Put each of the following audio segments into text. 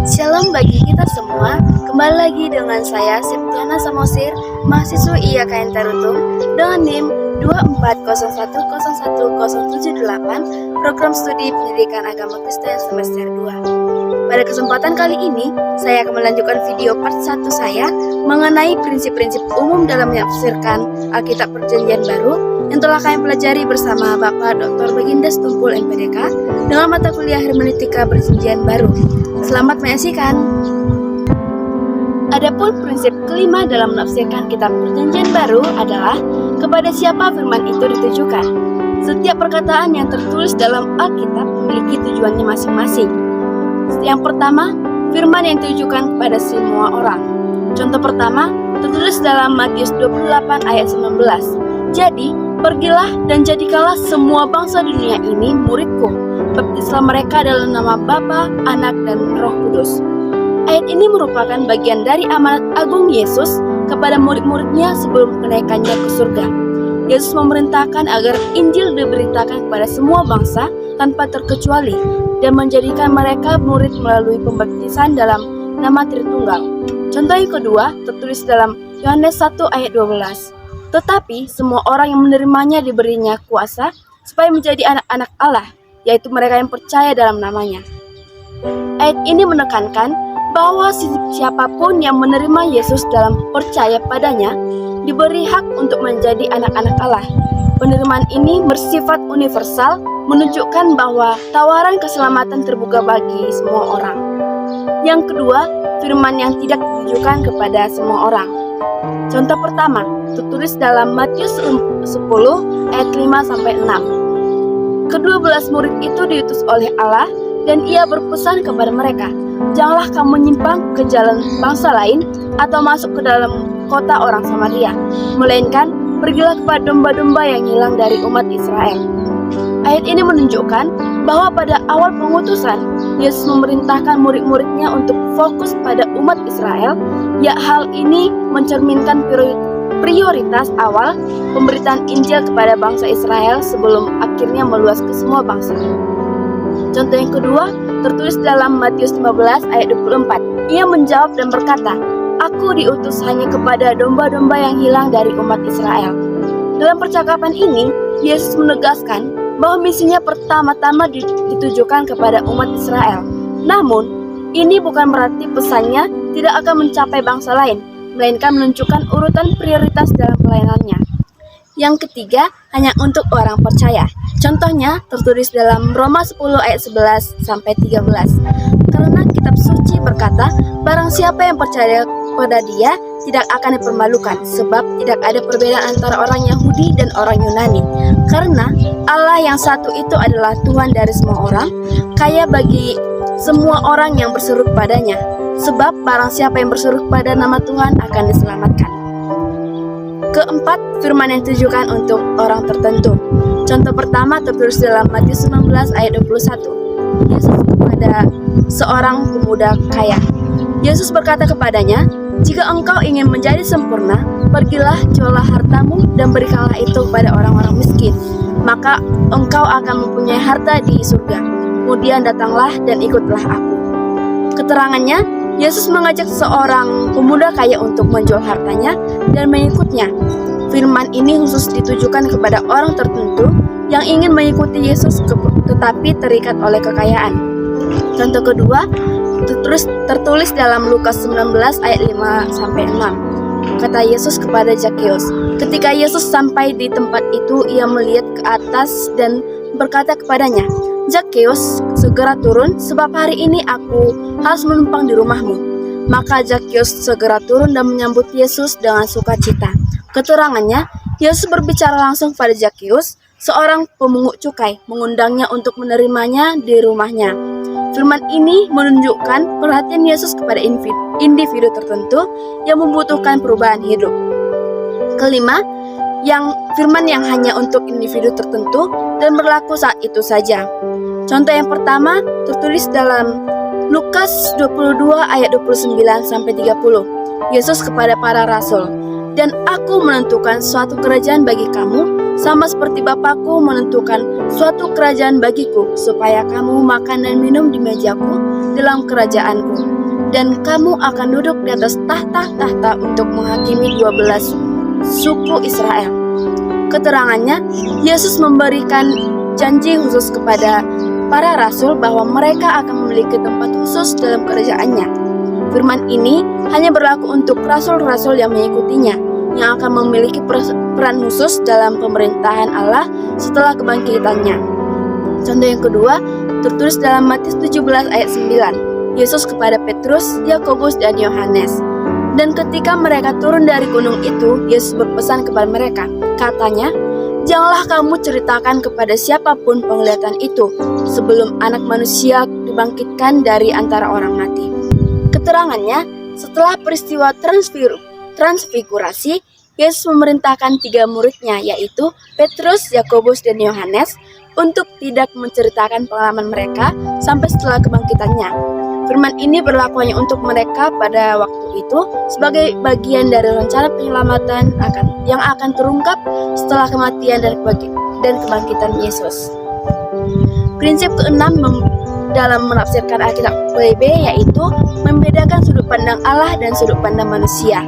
Shalom bagi kita semua. Kembali lagi dengan saya Septiana Samosir, mahasiswa IAKN Tarutung dengan NIM 240101078, program studi pendidikan agama Kristen semester 2. Pada kesempatan kali ini, saya akan melanjutkan video part 1 saya mengenai prinsip-prinsip umum dalam menafsirkan Alkitab Perjanjian Baru yang telah kami pelajari bersama Bapak Dr. Baginda Stumpul MPDK dengan mata kuliah Hermeneutika Perjanjian Baru. Selamat menyaksikan. Adapun prinsip kelima dalam menafsirkan kitab Perjanjian Baru adalah kepada siapa firman itu ditujukan. Setiap perkataan yang tertulis dalam Alkitab memiliki tujuannya masing-masing. Yang pertama, firman yang ditujukan kepada semua orang. Contoh pertama, tertulis dalam Matius 28 ayat 19. Jadi, pergilah dan jadikanlah semua bangsa dunia ini muridku. Baptislah mereka dalam nama Bapa, Anak, dan Roh Kudus. Ayat ini merupakan bagian dari amanat agung Yesus kepada murid-muridnya sebelum kenaikannya ke surga. Yesus memerintahkan agar Injil diberitakan kepada semua bangsa tanpa terkecuali dan menjadikan mereka murid melalui pembaptisan dalam nama Tritunggal. Contoh yang kedua tertulis dalam Yohanes 1 ayat 12. Tetapi semua orang yang menerimanya diberinya kuasa supaya menjadi anak-anak Allah, yaitu mereka yang percaya dalam namanya. Ayat ini menekankan bahwa siapapun yang menerima Yesus dalam percaya padanya diberi hak untuk menjadi anak-anak Allah. Penerimaan ini bersifat universal, menunjukkan bahwa tawaran keselamatan terbuka bagi semua orang. Yang kedua, firman yang tidak ditujukan kepada semua orang. Contoh pertama, tertulis dalam Matius 10 ayat 5-6. Kedua-belas murid itu diutus oleh Allah dan ia berpesan kepada mereka, janganlah kamu menyimpang ke jalan bangsa lain atau masuk ke dalam kota orang Samaria, melainkan pergilah kepada domba-domba yang hilang dari umat Israel. Ayat ini menunjukkan bahwa pada awal pengutusan, Yesus memerintahkan murid-muridnya untuk fokus pada umat Israel. Ya, hal ini mencerminkan prioritas awal pemberitaan Injil kepada bangsa Israel sebelum akhirnya meluas ke semua bangsa. Contoh yang kedua tertulis dalam Matius 15 ayat 24. Ia menjawab dan berkata, Aku diutus hanya kepada domba-domba yang hilang dari umat Israel. Dalam percakapan ini, Yesus menegaskan bahwa misinya pertama-tama ditujukan kepada umat Israel. Namun, ini bukan berarti pesannya tidak akan mencapai bangsa lain, melainkan menunjukkan urutan prioritas dalam pelayanannya. Yang ketiga, hanya untuk orang percaya. Contohnya tertulis dalam Roma 10 ayat 11-13. Karena kitab suci berkata, barang siapa yang percaya kepada dia tidak akan dipermalukan, sebab tidak ada perbedaan antara orang Yahudi dan orang Yunani. Karena Allah yang satu itu adalah Tuhan dari semua orang, kaya bagi semua orang yang berseru kepadanya. Sebab barang siapa yang berseru kepada nama Tuhan akan diselamatkan. Keempat, firman yang ditujukan untuk orang tertentu. Contoh pertama tertulis dalam Matius 19 ayat 21. Yesus kepada seorang pemuda kaya. Yesus berkata kepadanya, jika engkau ingin menjadi sempurna, pergilah jualah hartamu dan berikanlah itu kepada orang-orang miskin. Maka engkau akan mempunyai harta di surga. Kemudian datanglah dan ikutlah aku. Keterangannya, Yesus mengajak seorang pemuda kaya untuk menjual hartanya dan mengikutnya. Firman ini khusus ditujukan kepada orang tertentu yang ingin mengikuti Yesus tetapi terikat oleh kekayaan. Contoh kedua, tertulis dalam Lukas 19 ayat 5-6. Kata Yesus kepada Zakheus. Ketika Yesus sampai di tempat itu, ia melihat ke atas dan berkata kepadanya, Zakheus, segera turun, sebab hari ini aku harus menumpang di rumahmu. Maka Zakheus segera turun dan menyambut Yesus dengan sukacita. Keterangannya, Yesus berbicara langsung kepada Zakheus, seorang pemungut cukai, mengundangnya untuk menerimanya di rumahnya. Firman ini menunjukkan perhatian Yesus kepada individu tertentu yang membutuhkan perubahan hidup. Kelima, firman yang hanya untuk individu tertentu dan berlaku saat itu saja. Contoh yang pertama tertulis dalam Lukas 22 ayat 29-30. Yesus kepada para rasul, dan aku menentukan suatu kerajaan bagi kamu sama seperti Bapakku menentukan suatu kerajaan bagiku, supaya kamu makan dan minum di mejaku dalam kerajaanku. Dan kamu akan duduk di atas tahta-tahta untuk menghakimi 12 suku Israel. Keterangannya, Yesus memberikan janji khusus kepada para rasul bahwa mereka akan memiliki tempat khusus dalam kerajaannya. Firman ini hanya berlaku untuk rasul-rasul yang mengikutinya, yang akan memiliki peran khusus dalam pemerintahan Allah setelah kebangkitannya. Contoh yang kedua, tertulis dalam Matius 17 ayat 9. Yesus kepada Petrus, Yakobus, dan Yohanes. Dan ketika mereka turun dari gunung itu, Yesus berpesan kepada mereka. Katanya, janganlah kamu ceritakan kepada siapapun penglihatan itu, sebelum Anak Manusia dibangkitkan dari antara orang mati. Keterangannya, setelah peristiwa transfigurasi, Yesus memerintahkan 3 muridnya, yaitu Petrus, Yakobus, dan Yohanes, untuk tidak menceritakan pengalaman mereka sampai setelah kebangkitannya. Firman ini berlaku hanya untuk mereka pada waktu itu sebagai bagian dari rencana penyelamatan yang akan terungkap setelah kematian dan kebangkitan Yesus. Prinsip keenam dalam menafsirkan Alkitab PB yaitu membedakan sudut pandang Allah dan sudut pandang manusia.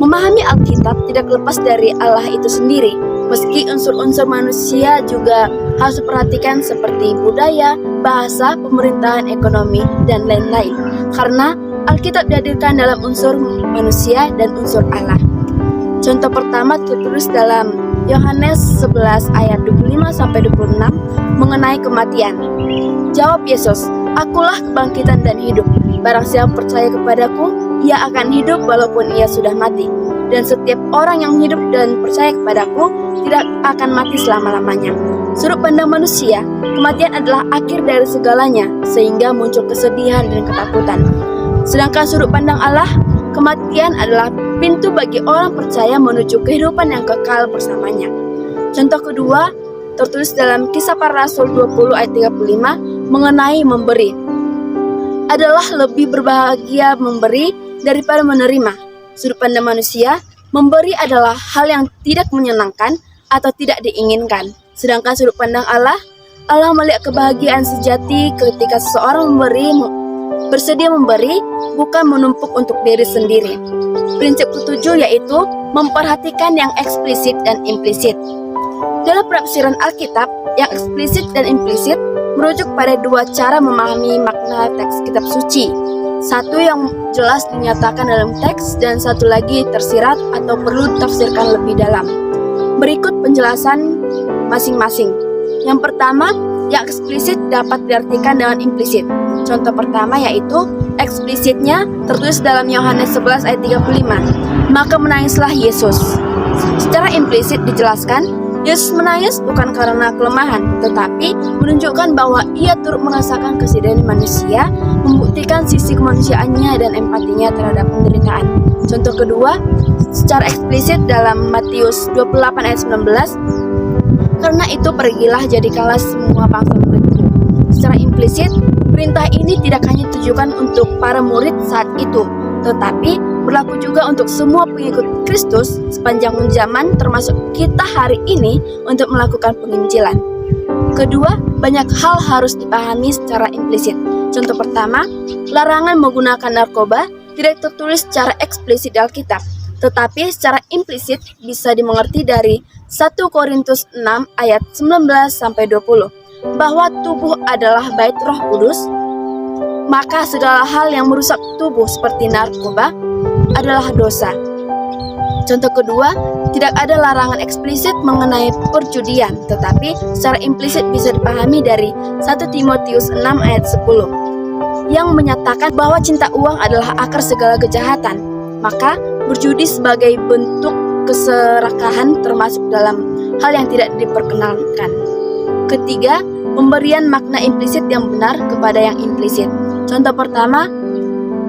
Memahami Alkitab tidak lepas dari Allah itu sendiri, meski unsur-unsur manusia juga harus diperhatikan seperti budaya, bahasa, pemerintahan, ekonomi, dan lain-lain. Karena Alkitab dihadirkan dalam unsur manusia dan unsur Allah. Contoh pertama tertulis dalam Yohanes 11 ayat 25-26 mengenai kematian. Jawab Yesus, "Akulah kebangkitan dan hidup. Barang siapa percaya kepadaku, ia akan hidup walaupun ia sudah mati. Dan setiap orang yang hidup dan percaya kepadaku tidak akan mati selama-lamanya." Sudut pandang manusia, kematian adalah akhir dari segalanya, sehingga muncul kesedihan dan ketakutan. Sedangkan sudut pandang Allah, kematian adalah pintu bagi orang percaya menuju kehidupan yang kekal bersamanya. Contoh kedua, tertulis dalam Kisah Para Rasul 20 ayat 35 mengenai memberi. Adalah lebih berbahagia memberi daripada menerima. Sudut pandang manusia, memberi adalah hal yang tidak menyenangkan atau tidak diinginkan. Sedangkan sudut pandang Allah melihat kebahagiaan sejati ketika seseorang bersedia memberi, bukan menumpuk untuk diri sendiri. Prinsip ketujuh yaitu memperhatikan yang eksplisit dan implisit. Dalam penafsiran Alkitab, yang eksplisit dan implisit merujuk pada 2 cara memahami makna teks kitab suci. Satu yang jelas dinyatakan dalam teks dan satu lagi tersirat atau perlu ditafsirkan lebih dalam. Berikut penjelasan masing-masing. Yang pertama, yang eksplisit dapat diartikan dengan implisit. Contoh pertama yaitu eksplisitnya tertulis dalam Yohanes 11 ayat 35. Maka menangislah Yesus. Secara implisit dijelaskan, Yesus menangis bukan karena kelemahan, tetapi menunjukkan bahwa ia turut merasakan kesedihan manusia, membuktikan sisi kemanusiaannya dan empatinya terhadap penderitaan. Contoh kedua, secara eksplisit dalam Matius 28 ayat 19, karena itu pergilah jadikanlah semua bangsa muridku. Secara implisit, perintah ini tidak hanya ditujukan untuk para murid saat itu, tetapi berlaku juga untuk semua pengikut Kristus sepanjang zaman, termasuk kita hari ini untuk melakukan penginjilan. Kedua, banyak hal harus dipahami secara implisit. Contoh pertama, larangan menggunakan narkoba tidak tertulis secara eksplisit di Alkitab, tetapi secara implisit bisa dimengerti dari 1 Korintus 6 ayat 19-20, bahwa tubuh adalah bait Roh Kudus, maka segala hal yang merusak tubuh seperti narkoba adalah dosa. Contoh kedua, tidak ada larangan eksplisit mengenai perjudian, tetapi secara implisit bisa dipahami dari 1 Timotius 6 ayat 10, yang menyatakan bahwa cinta uang adalah akar segala kejahatan. Maka berjudi sebagai bentuk keserakahan termasuk dalam hal yang tidak diperkenankan. Ketiga, pemberian makna implisit yang benar kepada yang implisit. Contoh pertama,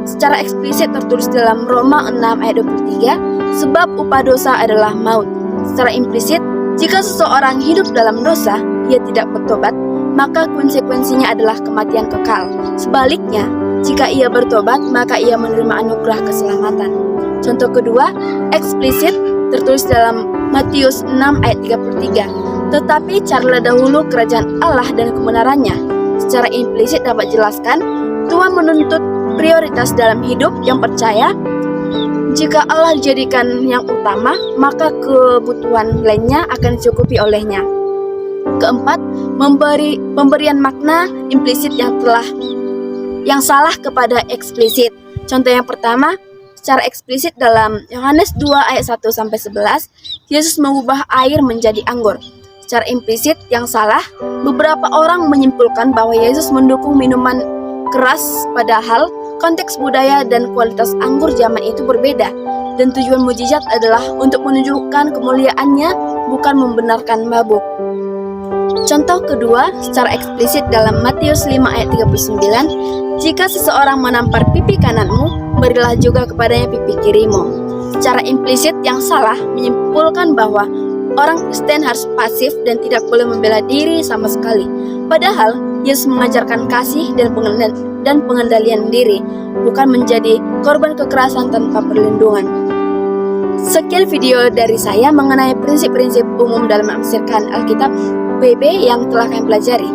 secara eksplisit tertulis dalam Roma 6 ayat 23, sebab upah dosa adalah maut. Secara implisit, jika seseorang hidup dalam dosa, ia tidak bertobat, maka konsekuensinya adalah kematian kekal. Sebaliknya, jika ia bertobat, maka ia menerima anugerah keselamatan. Contoh kedua, eksplisit tertulis dalam Matius 6 ayat 33. Tetapi carilah dahulu kerajaan Allah dan kebenarannya. Secara implisit dapat jelaskan, Tuhan menuntut prioritas dalam hidup yang percaya. Jika Allah dijadikan yang utama, maka kebutuhan lainnya akan dicukupi olehnya. Keempat, pemberian makna implisit yang salah kepada eksplisit. Contoh yang pertama, secara eksplisit dalam Yohanes 2 ayat 1-11, Yesus mengubah air menjadi anggur. Secara implisit yang salah, beberapa orang menyimpulkan bahwa Yesus mendukung minuman keras, padahal konteks budaya dan kualitas anggur zaman itu berbeda, dan tujuan mujizat adalah untuk menunjukkan kemuliaannya, bukan membenarkan mabuk. Contoh kedua, secara eksplisit dalam Matius 5 ayat 39, jika seseorang menampar pipi kananmu, berilah juga kepadanya pipi kirimu. Secara implisit yang salah menyimpulkan bahwa orang Kristen harus pasif dan tidak boleh membela diri sama sekali. Padahal Yesus mengajarkan kasih dan pengendalian diri, bukan menjadi korban kekerasan tanpa perlindungan. Sekian video dari saya mengenai prinsip-prinsip umum dalam menafsirkan Alkitab BB yang telah kami pelajari.